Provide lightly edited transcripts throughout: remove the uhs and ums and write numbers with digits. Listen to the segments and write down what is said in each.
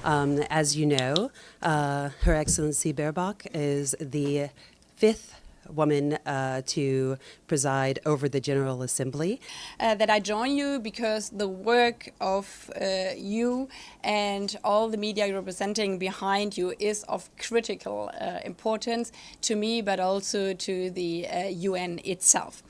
As you know, Her Excellency Baerbock is the fifth woman to preside over the General Assembly. That I join you because the work of you and all the media you're representing behind you is of critical importance to me, but also to the UN itself.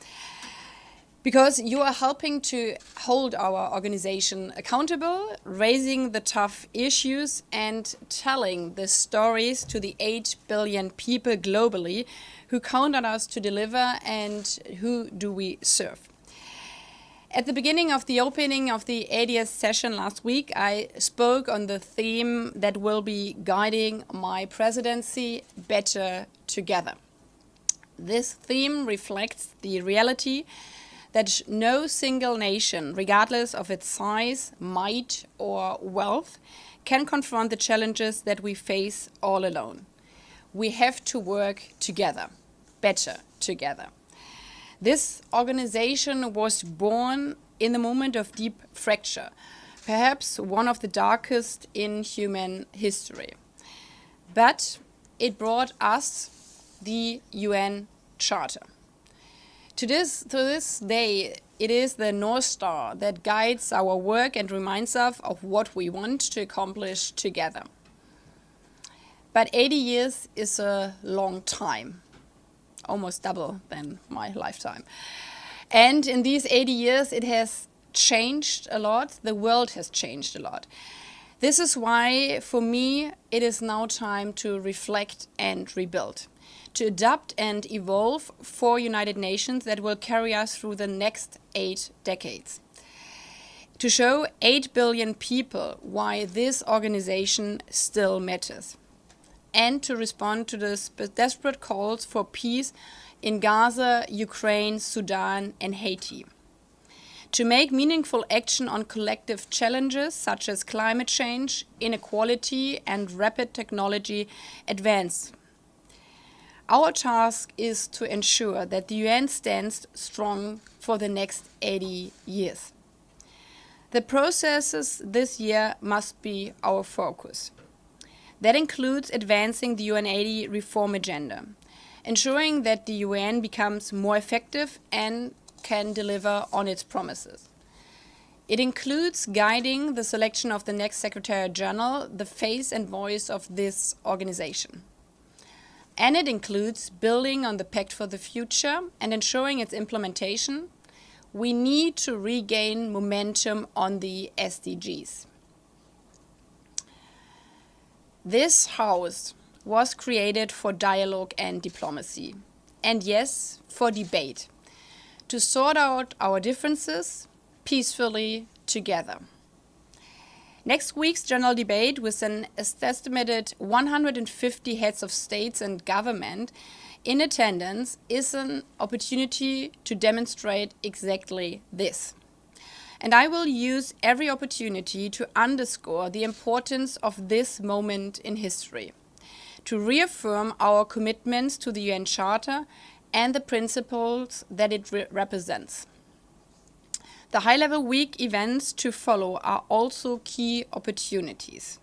Because you are helping to hold our organization accountable, raising the tough issues and telling the stories to the 8 billion people globally who count on us to deliver and who do we serve. At the beginning of the opening of the 80th session last week, I spoke on the theme that will be guiding my presidency, Better Together. This theme reflects the reality that no single nation, regardless of its size, might, or wealth, can confront the challenges that we face all alone. We have to work together, better together. This organization was born in the moment of deep fracture, perhaps one of the darkest in human history. But it brought us the UN Charter. To this day, it is the North Star that guides our work and reminds us of what we want to accomplish together. But 80 years is a long time, almost double than my lifetime. And in these 80 years, it has changed a lot. The world has changed a lot. This is why, for me, it is now time to reflect and rebuild, to adapt and evolve for United Nations that will carry us through the next 8 decades. To show 8 billion people why this organization still matters. And to respond to the desperate calls for peace in Gaza, Ukraine, Sudan, and Haiti. To make meaningful action on collective challenges such as climate change, inequality, and rapid technology advance. Our task is to ensure that the UN stands strong for the next 80 years. The processes this year must be our focus. That includes advancing the UN 80 reform agenda, ensuring that the UN becomes more effective and can deliver on its promises. It includes guiding the selection of the next Secretary General, the face and voice of this organization. And it includes building on the Pact for the Future and ensuring its implementation. We need to regain momentum on the SDGs. This house was created for dialogue and diplomacy, and yes, for debate, to sort out our differences peacefully together. Next week's general debate, with an estimated 150 heads of states and government in attendance, is an opportunity to demonstrate exactly this. And I will use every opportunity to underscore the importance of this moment in history, to reaffirm our commitments to the UN Charter and the principles that it represents. The high-level week events to follow are also key opportunities.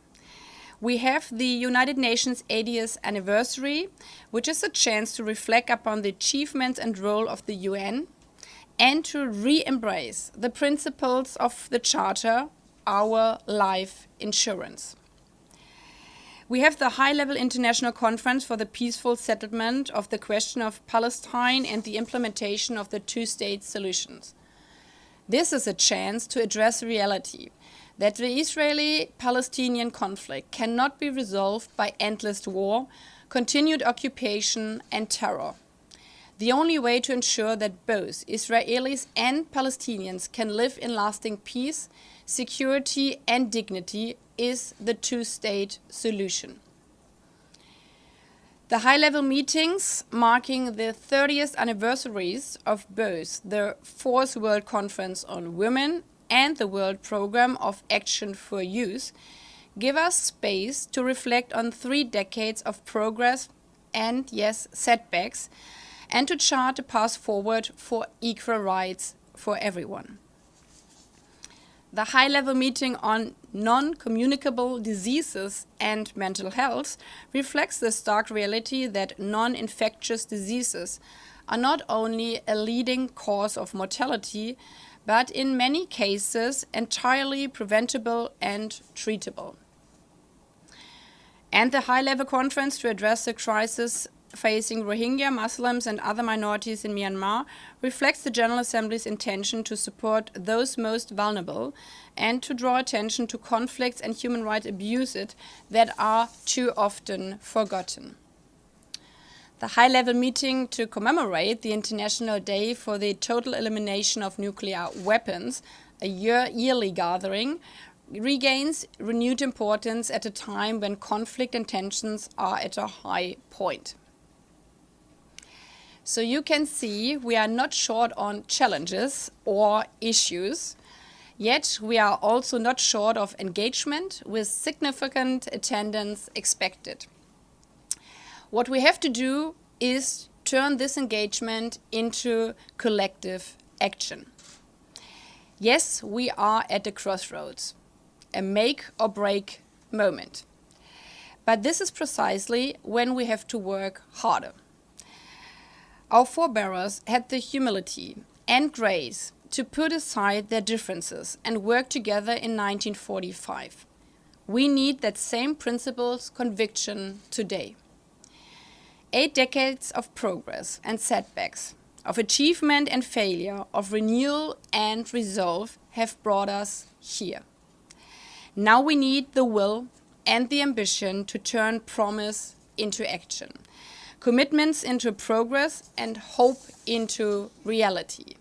We have the United Nations 80th anniversary, which is a chance to reflect upon the achievements and role of the UN and to re-embrace the principles of the Charter, our life insurance. We have the high-level international conference for the peaceful settlement of the question of Palestine and the implementation of the two-state solutions. This is a chance to address reality that the Israeli-Palestinian conflict cannot be resolved by endless war, continued occupation, and terror. The only way to ensure that both Israelis and Palestinians can live in lasting peace, security, and dignity is the two-state solution. The high-level meetings marking the 30th anniversaries of both the 4th World Conference on Women and the World Programme of Action for Youth give us space to reflect on 3 decades of progress and, yes, setbacks, and to chart a path forward for equal rights for everyone. The high-level meeting on non-communicable diseases and mental health reflects the stark reality that non-infectious diseases are not only a leading cause of mortality, but in many cases entirely preventable and treatable. And the high-level conference to address the crisis facing Rohingya, Muslims and other minorities in Myanmar reflects the General Assembly's intention to support those most vulnerable and to draw attention to conflicts and human rights abuses that are too often forgotten. The high-level meeting to commemorate the International Day for the Total Elimination of Nuclear Weapons, a yearly gathering, regains renewed importance at a time when conflict and tensions are at a high point. So you can see we are not short on challenges or issues, yet we are also not short of engagement with significant attendance expected. What we have to do is turn this engagement into collective action. Yes, we are at a crossroads, a make or break moment. But this is precisely when we have to work harder. Our forebears had the humility and grace to put aside their differences and work together in 1945. We need that same principles conviction today. 8 decades of progress and setbacks, of achievement and failure, of renewal and resolve have brought us here. Now we need the will and the ambition to turn promise into action, commitments into progress, and hope into reality.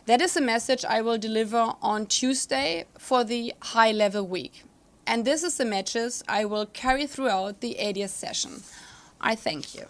That is the message I will deliver on Tuesday for the high-level week. And this is the message I will carry throughout the 80th session. I thank you.